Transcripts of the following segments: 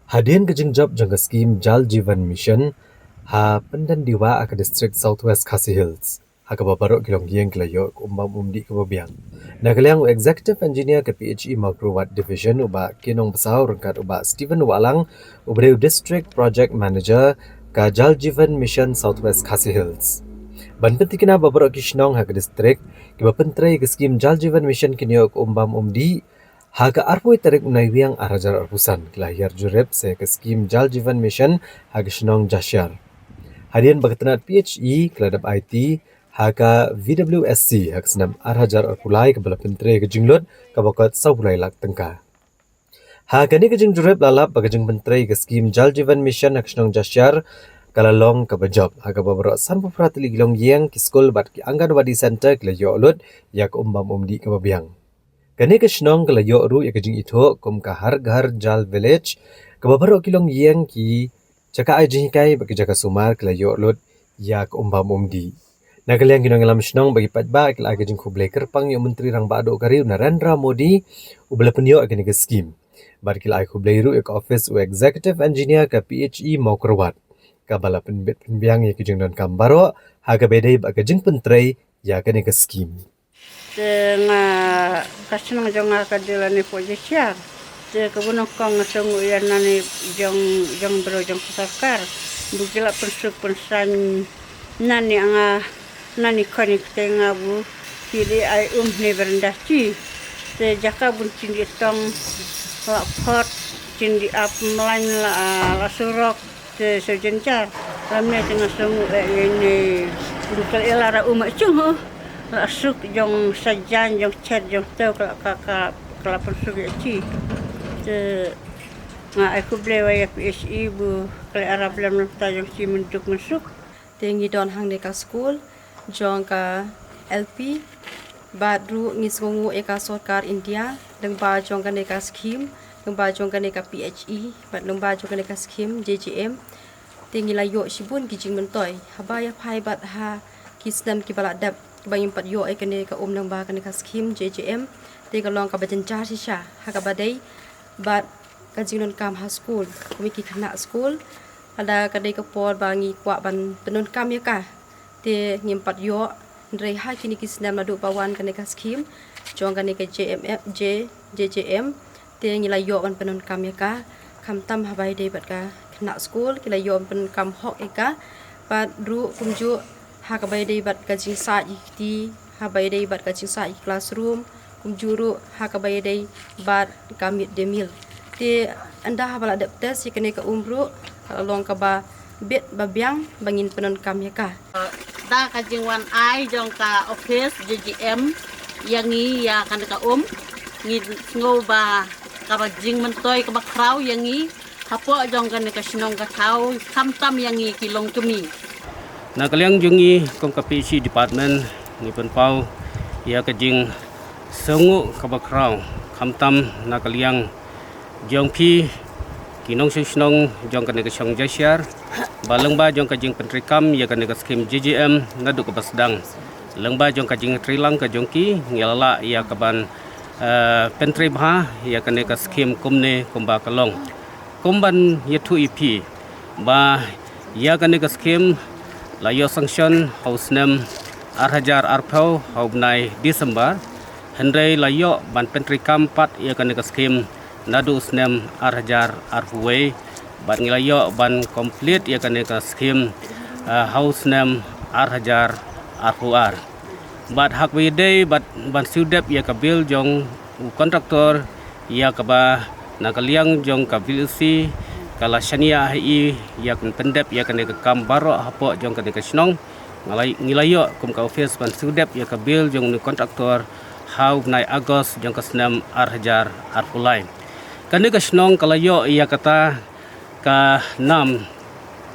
Hadian kejengjab jangka skim Jal Jeevan Mission ha pendan diwa ke distrik Southwest Khasi Hills. Ha ke babarok kilong giang kelayo ke umbang umdi ke babiang. Na kaliang executive engineer ke PHE Magruwat Division uba kinong besau rengkat uba Stephen Walang ubreu district project manager ke Jal Jeevan Mission Southwest Khasi Hills. Ban pentikina babarok kishnong ha ke distrik ke bapentrai ke skim Jal Jeevan Mission kinyo ke umbang umdi Haga arpoi tarik unai wiang arajar arpusan kelahir jurep se ke skim Jal Jeevan Mission haga shenong jasyar. Hadian bagatanat PHE keladap IT haga VWSC haga senam arajar arpulai ke bala pentre ke jinglot ke bakat saulai lak tengka. Haga ni ke jing jurep lalap baga jing pentre ke skim Jal Jeevan Mission haga shenong jasyar kalalong ke bajab haga babarok sanpu pratili gilong yang ki skol bat ki Anganwadi Center ke layo olut yak umbam umdi ke babiang. Kani ke shenong ke layo ru ya ke jing ito kum ka har Jal Village ke babaro kilong yang ki caka ai jing kai bagi jaka sumar ke layo lut ya ke umbam umdi. Na kaliang kinong alam shenong bagi patba ke lagi jing kublai kerpang yang menteri rang bado kari Narendra Modi ubala penyo ke ke skim. Bar kila ai kublai ru ya ke office u executive engineer ke PHE Magruwat. Ka bala penbiang ya ke jing don kambaro haga bedai bagi jing pentrei ya ke skim. Nga kasenang jong akadila ni po jesiar. Te kabunong kong sungu yan nani jong bro jong sarkar. Bugila pensuk pensan nani anga nani konik te nga bu kili ay ni berendaci. Te jaka bun cindi tong lakot cindi ap melan la surok te sejencar. Ramne tengah sungu ini bukal elara umat cung Asuk jong sajan jong chat jong tau kakak kelapar sugi ci. Te nga aku blewa ya PSI bu kali Arab lam ta jong ci menduk masuk. Tengi don hang deka school jong ka LP badru ngisngu eka sarkar India deng ba jong ka deka scheme deng ba jong ka deka PHE bat deng ba jong ka deka scheme JJM tengi layo sibun gijing mentoy habaya phai bat ha kisnam ki baladap bangin pat yo ai kene ka nang ba kene ka skim JJM te ka long ka bajan jar sisha ha ka badai bat ka jinon kam ha school komiki khana school ada ka dei ka por bangi kwa ban penun kam ya ka te ngim pat yo ndrei ha kini kisnam na du pawan kene ka skim jong kene ka JJM te ngila yo ban penun kam ya ka kam tam ha bai dei bat ka khana school kila yo pen kam hok eka bat ru kumju Hakabai day bat kajing sa ikti, habai day bat kajing sa classroom, kumjuru hakabai day bat kamit demil. Ti anda habal adaptes ikene ka umru long ka ba bit babiang bangin penon kamya ka. Da kajing wan ai jong ka office JJM yangi ya kan ka ngi ngo ba ka ba jing mentoy ka ba kraw yangi hapo jong kan ka shinong ka tau tam yangi kilong tumi. Na kaliang jungi kong ka PHE department ni penpau ya kajing sengu kabakrau kamtam na kaliang jong pi kinong shisnong jong ka negasong jasyar balengba jong kajing pentrikam ya ka negas skim JJM ngadu ka basdang lengba jong kajing trilang ka jongki ngelala ya kaban pentri bha ya ka negas skim kumne kumba kalong kumban yetu IP ba ya ka negas skim layo sanction haus nem arhajar arpau haubnai Desember hendrai layo ban pentri kampat ia kan ke skim nadu snem arhajar arhuwe ban ngilayo ban komplit ia kan ke skim haus nem arhajar arhuar bat hak wide bat ban sudep ia kabil jong kontraktor ia kaba nakaliang jong kabil si kala shania hi ya kun pendep ya kan ke kambaro hapo jong kan ke snong ngilayo kum ka office ban sudep ya ka bil jong ni kontraktor hau nai agos jong ka snam arhajar arpulai kan ke snong kalayo ya kata ka nam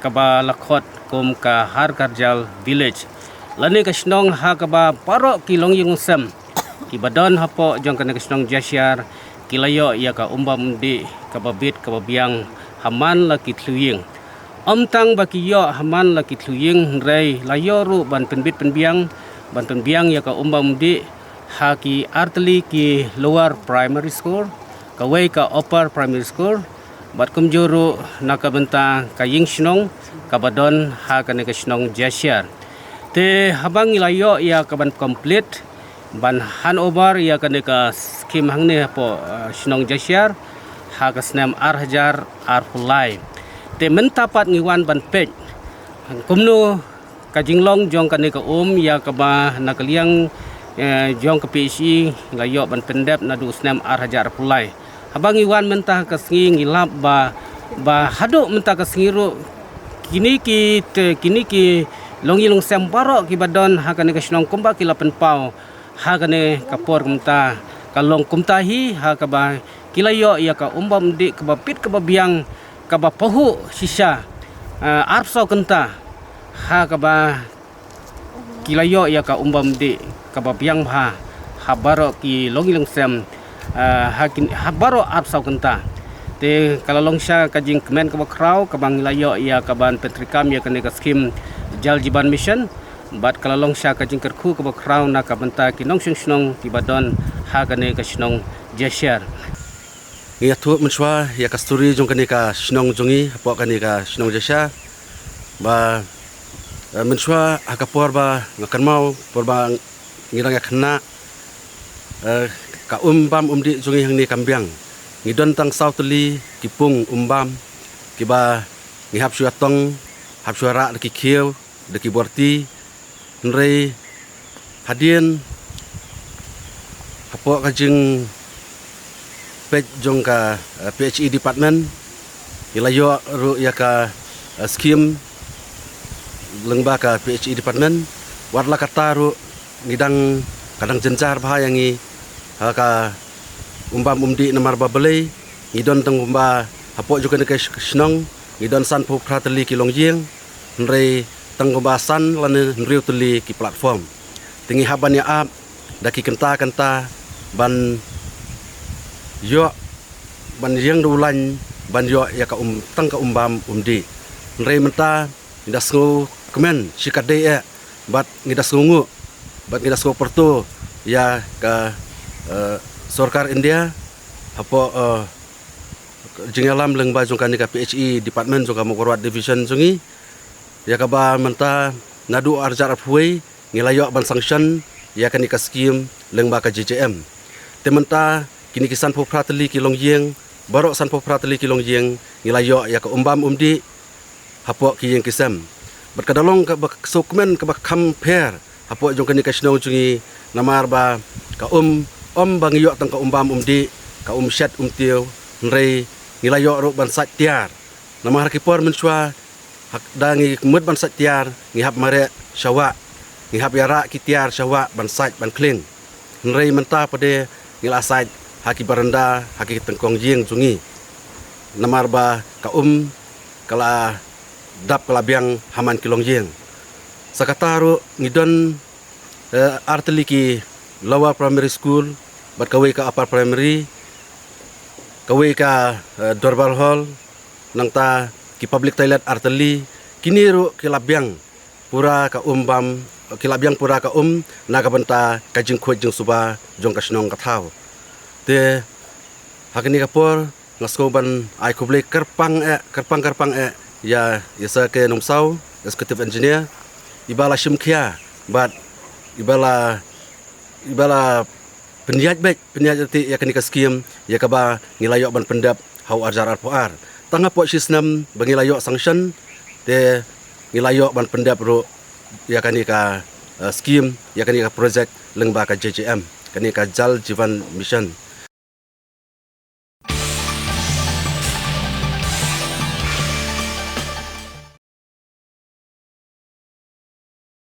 ka ba lakhot kum ka har Jal Village lani ke snong ha ka ba paro kilong yung sem ki badon hapo jong kan ke snong jasyar kilayo ya ka umbam di ka babit ka babiang haman laki tluying omtang bakiyo haman laki tluying rei layoru ban penbit penbiang ya ka umbam di haki artli ki lower primary school kawai ka upper primary school bat kumjuru naka benta kaying snong kabadon ha kane ka snong jasiar te habang ilayo ya kaban complete ban handover ya kane ka skim hangne po snong jasiar ha ka snem arhajar arpulai te mentapat ngiwan ban pej kumno kajinglong jong kane ka ya kaba nakaliang jong ke PSI layo ban pendep nadu snem arhajar arpulai habang iwan mentah kasengi ngilap ba haduk mentah kasengiru kini ki longilong sembaro ki badon hakane ka snong kumba ki lapen pau hakane kapor kumta kalong kumtahi hakaba kilayo ya ka umbam di ka pit ka biang ka pahu sisa arso kenta hakaba kilayo ya ka umbam di ka biang habaro ki longilong sem habaro arso kenta te kalalong siya kajing kemen ka bakraw kabang layo ya kaban petrikam ya kane ka skim Jal Jivan Mission bat kalalong siya kajing kerku ka bakraw na kabanta kinong snong tibadon ha kane ka snong jasiar ya tu menshwa ya kasturi jong kane ka snong jongi apo kane ka snong jasya ba menshwa akapor ba ngakan mau porba ngirang ya kena ka umbam umdi jongi hang ni kambiang ngidon tang sauteli kipung umbam kiba ngihap syatong hap syara de kikieu de kiborti nrei hadien apo kajing pej jong ka PHE department ilayo ru ya ka skim lengba ka PHE department warla kata ru ngidang kadang jencar bahayangi ka umbam umdi namar babelai ngidon tang umba hapo juga ne snong ngidon san po prateli ki longjing nrei tang umba san lan nriu teli ki platform tingi haban ya ap daki kenta ban yo ban yang dulan ban yo ya ka tang ka umbam umdi nrei menta ndas ngo kemen sikade ya bat ngidas ngungu bat ngidas ngo porto ya ka Sorkar India apo jingalam lengba jongkan ka PHE department jongka Mokorwat division jungi ya kaba menta nadu arjar aphuai ngilayo ban sanction ya kan ka skim lengba ka JJM tementa kini kisan po prateli ki longjing barok san po prateli ki longjing ngilayo ya ka umbam umdi apo ki yang kisam berkadalong ka sukmen ka compare apo jongkan ka snong jungi namar ba ka bang yo tang ka umbam umdi ka shat tiu nrei ngilayo ro ban sat tiar nama har kipor menshwa hak dangi mud ban sat tiar ngihap mare syawa ngihap yara ki tiar syawa ban sat ban kling nrei menta pade ngila sat haki baranda haki tengkong jing jungi namar ba ka kala dap kala biang haman kilong jing sakataru ngidon arteli ki lower primary school bat kawai ka upper primary kawai ka Dorbal Hall nang ta ki public toilet arteli kini ru kilabyang pura ka umbam kilabyang pura ka naga benta kajing khoj jing suba jong ka snong ka thau te hakini ka por ngasko ban ai kuble kerpang ya yasa ke nomsau executive engineer ibala shimkhia bat ibala penjat ti ya kenika skim ya kaba ngilayo ban pendap hau arjar arpoar tanga po sistem bangilayo sanction te ngilayo ban pendap ro ya kenika skim ya kenika project lengba ka JJM kenika Jal Jivan Mission